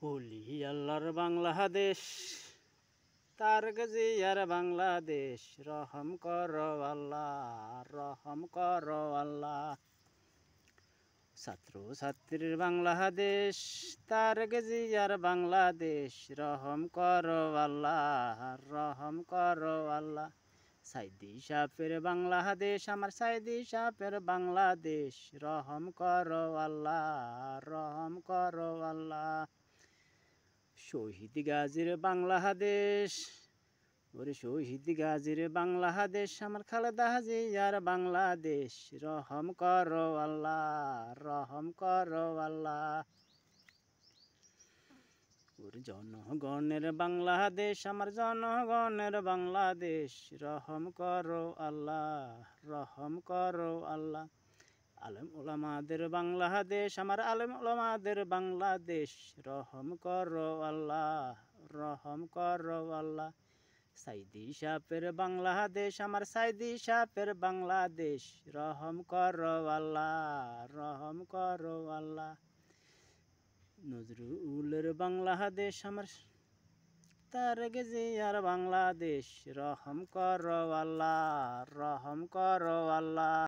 ওলি আল্লাহর বাংলাদেশ, তার গজিয়ার বাংলাদেশ, রহম করো আল্লাহ, রহম করো আল্লাহ। ছাত্র ছাত্রীর বাংলাদেশ, তার গজিয়ার বাংলাদেশ, রহম করো আল্লাহ, রহম করো আল্লাহ। সাইদি সাপের বাংলাদেশ, আমার সাইদি সাপের বাংলাদেশ, রহম করো আল্লাহ, রহম করো আল্লাহ। শহীদ গাজীর বাংলাদেশ, ওরে শহীদ গাজীর বাংলাদেশ, আমার খালেদা জিয়ার বাংলাদেশ, রহম করো আল্লাহ, রহম করো আল্লাহ। ওরে জনগণের বাংলাদেশ, আমার জনগণের বাংলাদেশ, রহম করো আল্লাহ, রহম করো আল্লাহ। আলেম ওলামাদের বাংলাদেশ, আমার আলেম ওলামাদের বাংলাদেশ, রহম করো আল্লাহ, রহম করো আল্লাহ। সাইদি সাপের বাংলাদেশ, আমার সাইদি সাপের বাংলাদেশ, রহম করো আল্লাহ, রহম করো আল্লাহ। নজরুলের বাংলাদেশ, আমার তার গজিয়ার বাংলাদেশ, রহম করো আল্লাহ, রহম করো আল্লাহ।